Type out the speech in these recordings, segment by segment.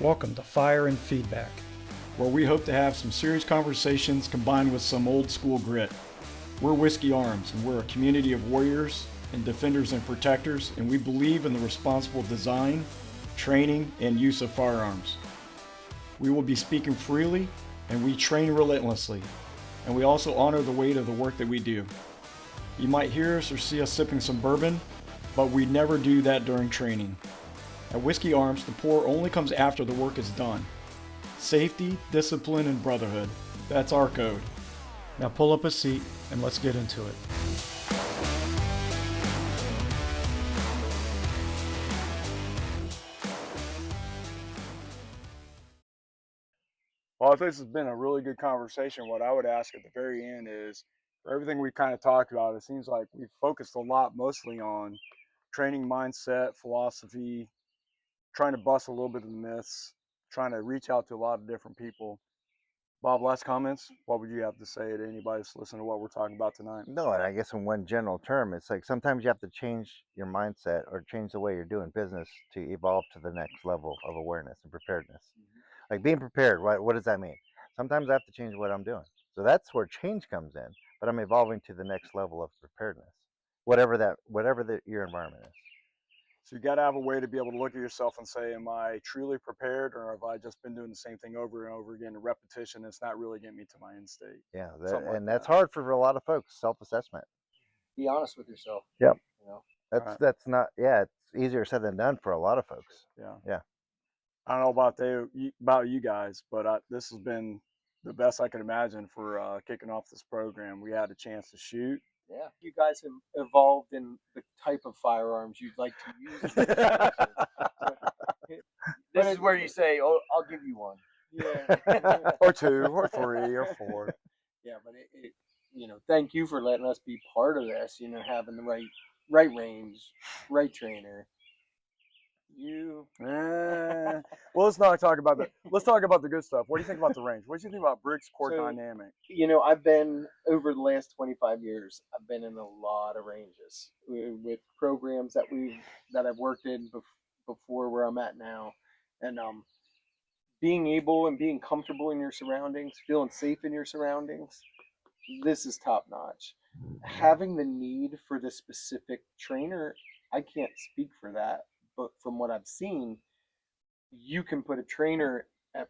Welcome to Fire and Feedback, where we hope to have some serious conversations combined with some old school grit. We're Whiskey Arms, and we're a community of warriors and defenders and protectors, and we believe in the responsible design, training, and use of firearms. We will be speaking freely, and we train relentlessly, and we also honor the weight of the work that we do. You might hear us or see us sipping some bourbon, but we never do that during training. At Whiskey Arms, the pour only comes after the work is done. Safety, discipline, and brotherhood. That's our code. Now pull up a seat and let's get into it. Well, I think this has been a really good conversation. What I would ask at the very end is, for everything we kind of talked about, it seems like we've focused a lot mostly on training mindset, philosophy, trying to bust a little bit of the myths, trying to reach out to a lot of different people. Bob, last comments? What would you have to say to anybody that's listening to what we're talking about tonight? No, and I guess in one general term, it's like sometimes you have to change your mindset or change the way you're doing business to evolve to the next level of awareness and preparedness. Like being prepared, what does that mean? Sometimes I have to change what I'm doing. So that's where change comes in, but I'm evolving to the next level of preparedness, whatever your environment is. So you got to have a way to be able to look at yourself and say, am I truly prepared, or have I just been doing the same thing over and over again, a repetition that's not really getting me to my end state? Yeah, Like that's that. hard for a lot of folks, self-assessment. Be honest with yourself. Yep. You know, That's not, yeah, it's easier said than done for a lot of folks. Yeah. I don't know about you guys, but this has been the best I could imagine for kicking off this program. We had a chance to shoot. yeah. You guys have evolved in the type of firearms you'd like to use. This is where you say, "Oh, I'll give you one." Yeah. Or two, or three, or four. Yeah, but thank you for letting us be part of this. Having the right range, right trainer. Well, let's not talk about that. Let's talk about the good stuff. What do you think about the range? What do you think about Briggs Core Dynamic? I've been, over the last 25 years, I've been in a lot of ranges with programs that I've worked in before where I'm at now, and being able and being comfortable in your surroundings, feeling safe in your surroundings. This is top notch. Having the need for the specific trainer, I can't speak for that, but from what I've seen, you can put a trainer at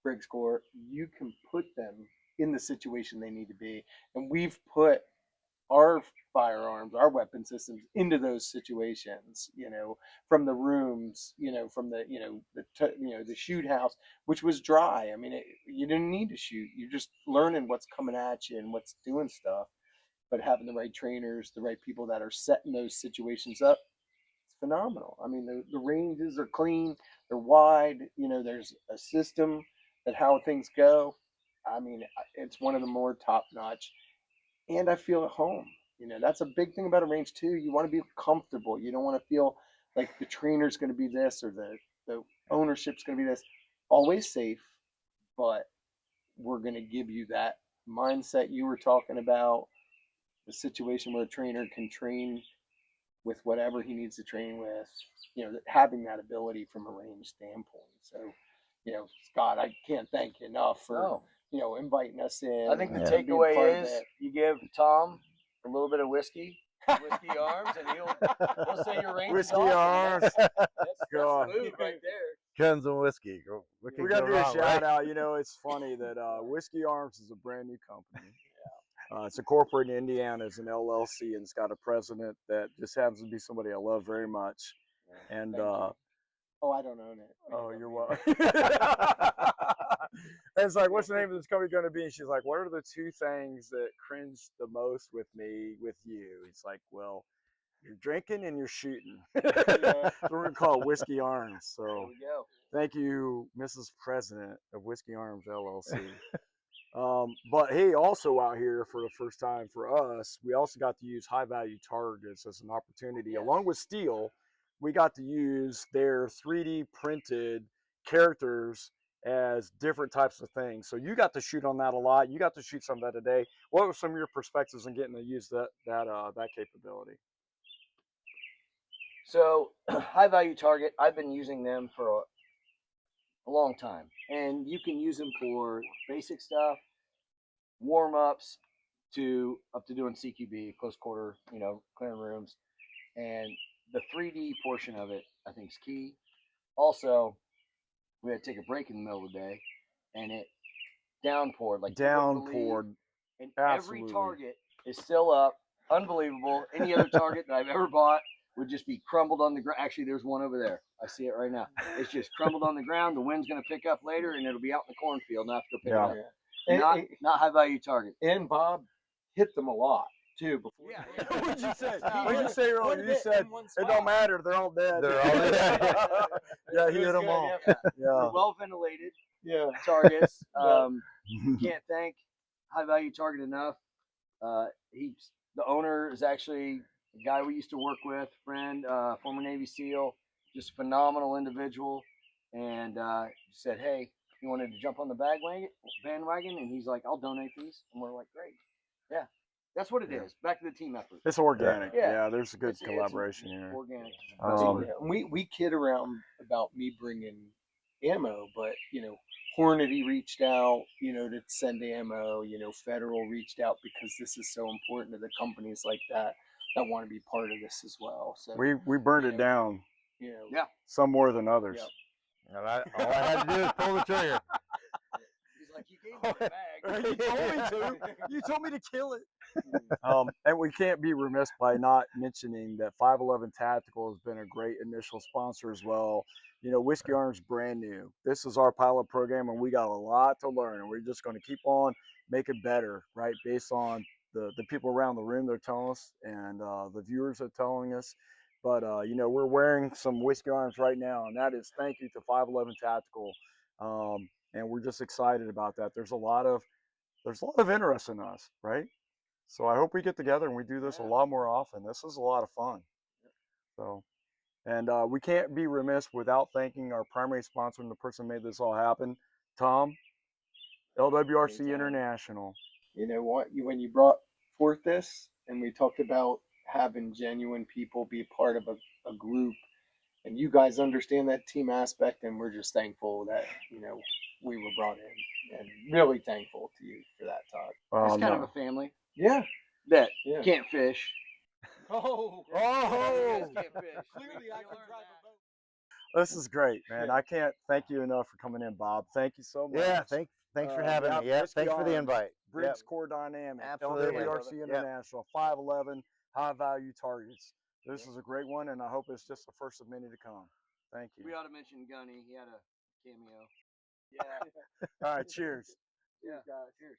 Briggs Core, you can put them in the situation they need to be. And we've put our firearms, our weapon systems into those situations, from the rooms, from the shoot house, which was dry. I mean, you didn't need to shoot. You're just learning what's coming at you and what's doing stuff. But having the right trainers, the right people that are setting those situations up, it's phenomenal. I mean, the ranges are clean, they're wide, there's a system that how things go. I mean, it's one of the more top notch, and I feel at home. That's a big thing about a range too. You want to be comfortable. You don't want to feel like the trainer's going to be this or the ownership's going to be this. Always safe, but we're going to give you that mindset you were talking about, the situation where a trainer can train with whatever he needs to train with, having that ability from a range standpoint. So, Scott, I can't thank you enough for, inviting us in. I think the takeaway is you give Tom a little bit of whiskey arms, and he'll say your range Whiskey is awesome. arms. That's the move right there. Guns and whiskey. We got to do a shout out. It's funny that Whiskey Arms is a brand new company. It's incorporated in Indiana as an LLC, and it's got a president that just happens to be somebody I love very much. And I don't own it. Oh, you're welcome. And it's like, what's the name of this company going to be? And she's like, what are the two things that cringe the most with me with you? It's like, well, you're drinking and you're shooting. So we're going to call it Whiskey Arms. So thank you, Mrs. President of Whiskey Arms LLC. But hey, also out here for the first time for us, we also got to use high value targets as an opportunity. Yes. Along with steel, we got to use their 3D printed characters as different types of things. So you got to shoot on that a lot. You got to shoot some of that today. What were some of your perspectives on getting to use that capability? So high value target, I've been using them for a long time, and you can use them for basic stuff, warm ups, to up to doing CQB, close quarter, clearing rooms, and the 3D portion of it I think is key. Also, we had to take a break in the middle of the day, and it downpoured like you wouldn't believe. Downpoured. And Absolutely. every target is still up. Unbelievable. Any other target that I've ever bought would just be crumbled on the ground. Actually, there's one over there. I see it right now. It's just crumbled on the ground. The wind's going to pick up later, and it'll be out in the cornfield, and I have to go pick it up. Not high value target. And Bob hit them a lot too before. Yeah. What'd you say? What'd you say earlier? You said it don't matter. They're all dead. They're all dead. Yeah, he hit them all. Yeah. Yeah. Well ventilated Yeah. targets. Can't thank high value target enough. The owner is actually a guy we used to work with, friend, former Navy SEAL, just phenomenal individual, and said, hey, he wanted to jump on the bandwagon, and he's like, I'll donate these, and we're like, great, yeah, that's what it is. Back to the team effort. It's organic. Yeah. Yeah, there's a good collaboration here. Organic. We kid around about me bringing ammo, but Hornady reached out, to send ammo. Federal reached out because this is so important to the companies like that want to be part of this as well. So We burned it down. Yeah. Some more than others. Yeah. All I had to do is pull the trigger. He's like, you gave me the bag. You told me to. You told me to kill it. And we can't be remiss by not mentioning that 511 Tactical has been a great initial sponsor as well. Whiskey Arms brand new. This is our pilot program, and we got a lot to learn, and we're just going to keep on making better, right? Based on the people around the room they're telling us, and the viewers are telling us. But we're wearing some Whiskey Arms right now, and that is thank you to 511 Tactical. And we're just excited about that. There's a lot of interest in us, right? So I hope we get together and we do this a lot more often. This is a lot of fun. So, and we can't be remiss without thanking our primary sponsor and the person who made this all happen, Tom, LWRCI International. You know what? When you brought forth this, and we talked about having genuine people be part of a group, and you guys understand that team aspect, and we're just thankful that we were brought in, and really thankful to you for that, Todd. It's kind of a family. Yeah. That can't fish. Oh. Can't fish. Clearly, I can drive a boat. This is great, man. I can't thank you enough for coming in, Bob. Thank you so much. Yeah, thanks for having me. Yeah, thanks for the invite. Briggs Core Dynamic, Absolutely. LWRCI International, 511 high value targets. This is a great one, and I hope it's just the first of many to come. Thank you. We ought to mention Gunny. He had a cameo. Yeah. All right, cheers. Yeah. Cheers.